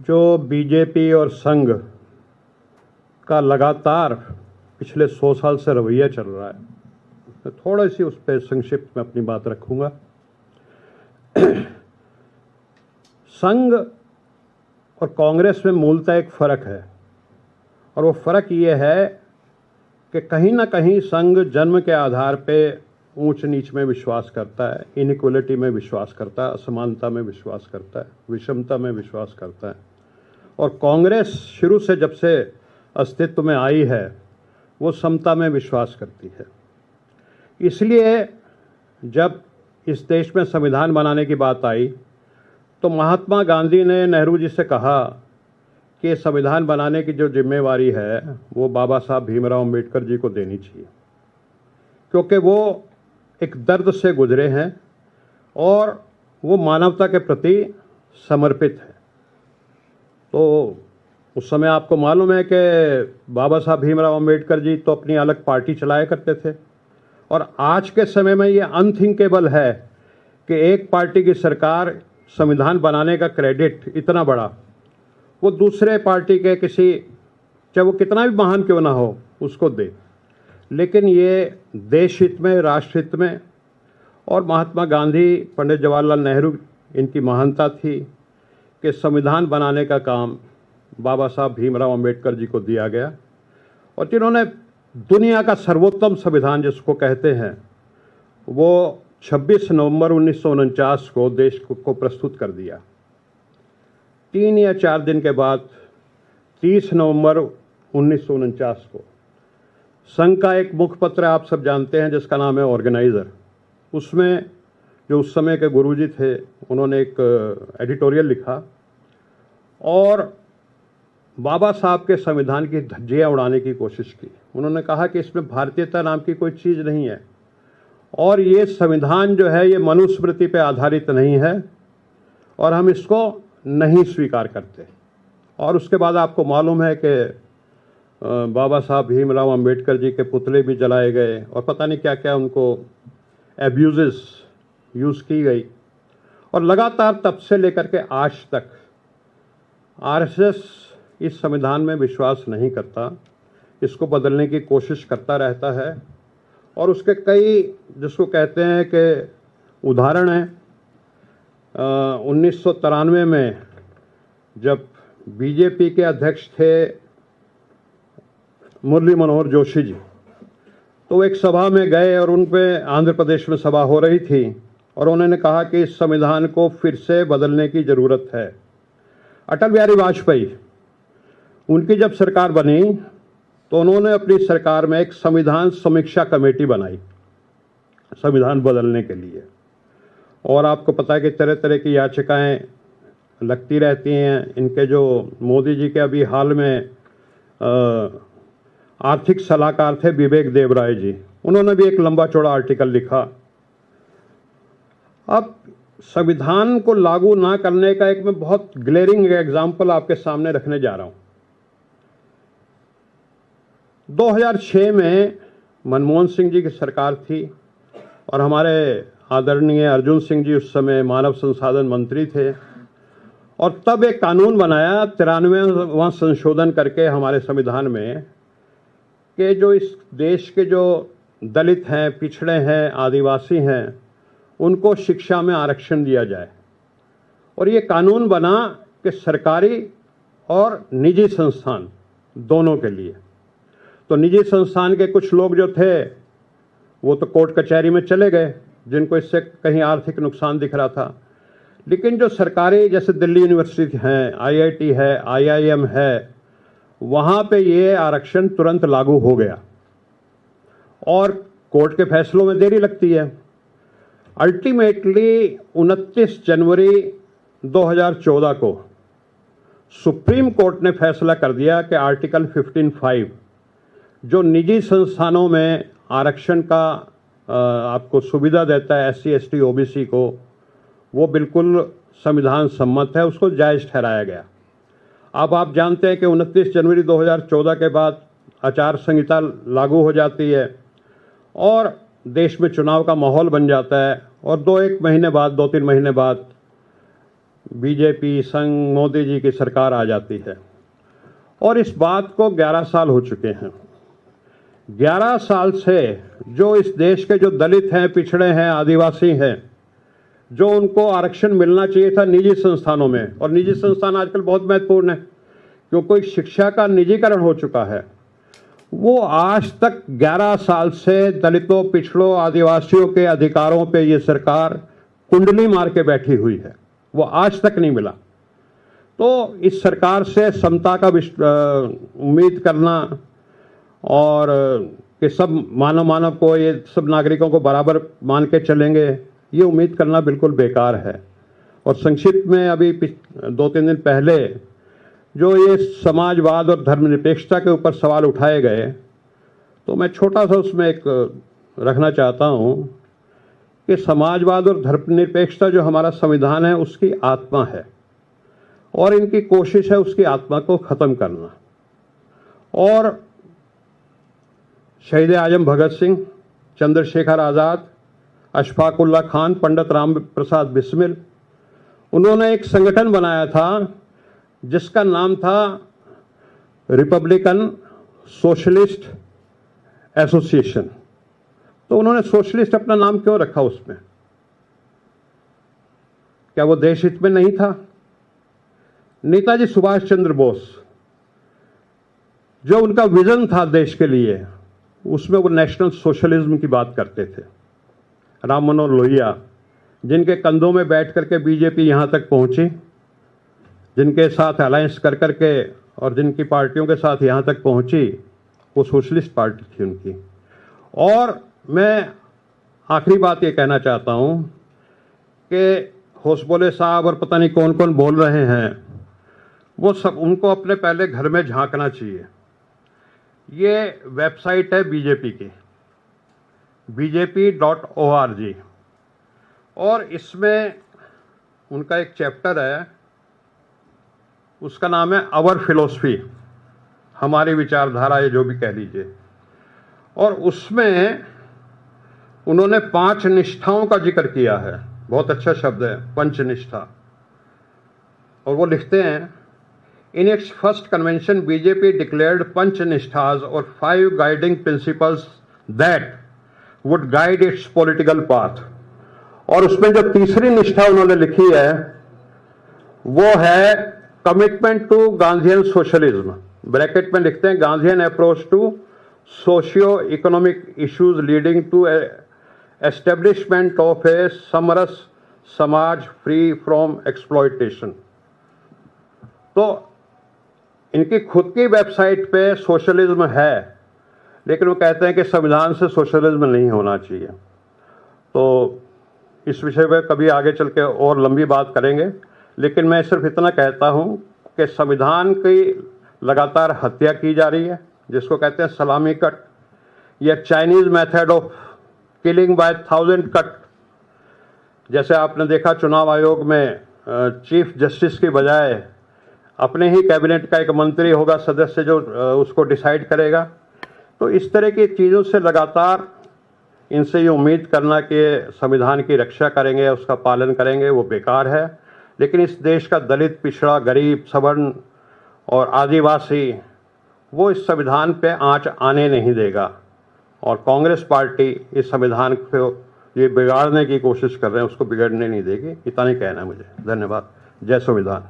जो बीजेपी और संघ का लगातार पिछले 100 साल से रवैया चल रहा है, मैं थोड़ी सी उस पर संक्षिप्त में अपनी बात रखूंगा। संघ और कांग्रेस में मूलतः एक फ़र्क है, और वो फ़र्क ये है कि कहीं ना कहीं संघ जन्म के आधार पे ऊंच नीच में विश्वास करता है, इनइक्वलिटी में विश्वास करता है, असमानता में विश्वास करता है, विषमता में विश्वास करता है। और कांग्रेस शुरू से जब से अस्तित्व में आई है वो समता में विश्वास करती है। इसलिए जब इस देश में संविधान बनाने की बात आई तो महात्मा गांधी ने नेहरू जी से कहा कि संविधान बनाने की जो जिम्मेवारी है वो बाबा साहब भीमराव अंबेडकर जी को देनी चाहिए, क्योंकि वो एक दर्द से गुजरे हैं और वो मानवता के प्रति समर्पित है। तो उस समय आपको मालूम है कि बाबा साहब भीमराव अंबेडकर जी तो अपनी अलग पार्टी चलाया करते थे, और आज के समय में ये अनथिंकेबल है कि एक पार्टी की सरकार संविधान बनाने का क्रेडिट इतना बड़ा वो दूसरे पार्टी के किसी, चाहे वो कितना भी महान क्यों ना हो, उसको दे। लेकिन ये देश हित में, राष्ट्र हित में, और महात्मा गांधी, पंडित जवाहरलाल नेहरू, इनकी महानता थी कि संविधान बनाने का काम बाबा साहब भीमराव अंबेडकर जी को दिया गया, और जिन्होंने दुनिया का सर्वोत्तम संविधान जिसको कहते हैं वो 26 नवंबर 1949 को देश को प्रस्तुत कर दिया। 3 या 4 दिन के बाद 30 नवंबर 1949 को संघ का एक मुखपत्र आप सब जानते हैं जिसका नाम है ऑर्गेनाइज़र, उसमें जो उस समय के गुरुजी थे उन्होंने एक एडिटोरियल लिखा और बाबा साहब के संविधान की धज्जियाँ उड़ाने की कोशिश की। उन्होंने कहा कि इसमें भारतीयता नाम की कोई चीज़ नहीं है, और ये संविधान जो है ये मनुस्मृति पे आधारित नहीं है, और हम इसको नहीं स्वीकार करते। और उसके बाद आपको मालूम है कि बाबा साहब भीमराव अंबेडकर जी के पुतले भी जलाए गए, और पता नहीं क्या क्या उनको एब्यूज़ेस यूज़ की गई। और लगातार तब से लेकर के आज तक आरएसएस इस संविधान में विश्वास नहीं करता, इसको बदलने की कोशिश करता रहता है, और उसके कई जिसको कहते हैं कि उदाहरण हैं। 1993 में जब बीजेपी के अध्यक्ष थे मुरली मनोहर जोशी जी, तो एक सभा में गए और उन पे आंध्र प्रदेश में सभा हो रही थी, और उन्होंने कहा कि इस संविधान को फिर से बदलने की ज़रूरत है। अटल बिहारी वाजपेयी, उनकी जब सरकार बनी तो उन्होंने अपनी सरकार में एक संविधान समीक्षा कमेटी बनाई संविधान बदलने के लिए, और आपको पता है कि तरह तरह की याचिकाएं लगती रहती हैं। इनके जो मोदी जी के अभी हाल में आर्थिक सलाहकार थे विवेक देवराय जी, उन्होंने भी एक लंबा चौड़ा आर्टिकल लिखा। अब संविधान को लागू ना करने का एक मैं बहुत ग्लेरिंग एग्जाम्पल आपके सामने रखने जा रहा हूँ। 2006 में मनमोहन सिंह जी की सरकार थी, और हमारे आदरणीय अर्जुन सिंह जी उस समय मानव संसाधन मंत्री थे, और तब एक कानून बनाया 93वां संशोधन करके हमारे संविधान में कि जो इस देश के जो दलित हैं, पिछड़े हैं, आदिवासी हैं, उनको शिक्षा में आरक्षण दिया जाए। और ये कानून बना कि सरकारी और निजी संस्थान दोनों के लिए। तो निजी संस्थान के कुछ लोग जो थे वो तो कोर्ट कचहरी में चले गए, जिनको इससे कहीं आर्थिक नुकसान दिख रहा था, लेकिन जो सरकारी जैसे दिल्ली यूनिवर्सिटी हैं, आईआईटी है, आईआईएम है, वहाँ पे ये आरक्षण तुरंत लागू हो गया, और कोर्ट के फैसलों में देरी लगती है। अल्टीमेटली 29 जनवरी 2014 को सुप्रीम कोर्ट ने फैसला कर दिया कि आर्टिकल 15(5) जो निजी संस्थानों में आरक्षण का आपको सुविधा देता है SC ST OBC को, वो बिल्कुल संविधान सम्मत है, उसको जायज़ ठहराया गया। अब आप जानते हैं कि 29 जनवरी 2014 के बाद आचार संहिता लागू हो जाती है, और देश में चुनाव का माहौल बन जाता है, और 2-3 महीने बाद बीजेपी, संघ, मोदी जी की सरकार आ जाती है। और इस बात को 11 साल हो चुके हैं। 11 साल से जो इस देश के जो दलित हैं, पिछड़े हैं, आदिवासी हैं, जो उनको आरक्षण मिलना चाहिए था निजी संस्थानों में, और निजी संस्थान आजकल बहुत महत्वपूर्ण है क्योंकि शिक्षा का निजीकरण हो चुका है, वो आज तक 11 साल से दलितों, पिछड़ों, आदिवासियों के अधिकारों पे ये सरकार कुंडली मार के बैठी हुई है, वो आज तक नहीं मिला। तो इस सरकार से समता का उम्मीद करना और कि सब मानव को, ये सब नागरिकों को बराबर मान के चलेंगे, ये उम्मीद करना बिल्कुल बेकार है। और संक्षिप्त में अभी 2-3 दिन पहले जो ये समाजवाद और धर्मनिरपेक्षता के ऊपर सवाल उठाए गए, तो मैं छोटा सा उसमें एक रखना चाहता हूँ कि समाजवाद और धर्मनिरपेक्षता जो हमारा संविधान है उसकी आत्मा है, और इनकी कोशिश है उसकी आत्मा को ख़त्म करना। और शहीद आजम भगत सिंह, चंद्रशेखर आज़ाद, अशफाक उल्लाह खान, पंडित राम प्रसाद बिस्मिल, उन्होंने एक संगठन बनाया था जिसका नाम था रिपब्लिकन सोशलिस्ट एसोसिएशन। तो उन्होंने सोशलिस्ट अपना नाम क्यों रखा उसमें? क्या वो देश हित में नहीं था? नेताजी सुभाष चंद्र बोस, जो उनका विजन था देश के लिए, उसमें वो नेशनल सोशलिज्म की बात करते थे। राम मनोहर लोहिया, जिनके कंधों में बैठ करके बीजेपी यहाँ तक पहुंची, जिनके साथ अलायंस कर करके और जिनकी पार्टियों के साथ यहाँ तक पहुंची, वो सोशलिस्ट पार्टी थी उनकी। और मैं आखिरी बात ये कहना चाहता हूँ कि होसबोले साहब और पता नहीं कौन कौन बोल रहे हैं, वो सब, उनको अपने पहले घर में झांकना चाहिए। ये वेबसाइट है बीजेपी की, bjp.org, और इसमें उनका एक चैप्टर है, उसका नाम है आवर फिलॉसफी, हमारी विचारधारा, ये जो भी कह लीजिए। और उसमें उन्होंने 5 निष्ठाओं का जिक्र किया है। बहुत अच्छा शब्द है, पंचनिष्ठा। और वो लिखते हैं, in its first convention BJP declared पंच निष्ठास और 5 guiding principles that would guide its political path. और उसमें जो तीसरी निष्ठा उन्होंने लिखी है वो है commitment to Gandhian socialism, bracket में लिखते हैं Gandhian approach to socio economic issues leading to establishment of a समरस समाज फ्री फ्रॉम एक्सप्लॉयटेशन। तो इनकी खुद की वेबसाइट पे सोशलिज्म है, लेकिन वो कहते हैं कि संविधान से सोशलिज्म नहीं होना चाहिए। तो इस विषय पे कभी आगे चल के और लंबी बात करेंगे, लेकिन मैं सिर्फ इतना कहता हूँ कि संविधान की लगातार हत्या की जा रही है, जिसको कहते हैं सलामी कट या Chinese method of killing by 1000 cut. जैसे आपने देखा चुनाव आयोग में चीफ जस्टिस की बजाय अपने ही कैबिनेट का एक मंत्री होगा सदस्य जो उसको डिसाइड करेगा। तो इस तरह की चीज़ों से लगातार इनसे ये उम्मीद करना कि संविधान की रक्षा करेंगे, उसका पालन करेंगे, वो बेकार है। लेकिन इस देश का दलित, पिछड़ा, गरीब, सवर्ण और आदिवासी, वो इस संविधान पे आंच आने नहीं देगा। और कांग्रेस पार्टी इस संविधान को ये बिगाड़ने की कोशिश कर रहे हैं, उसको बिगड़ने नहीं देगी। इतना ही कहना है मुझे। धन्यवाद। जय संविधान।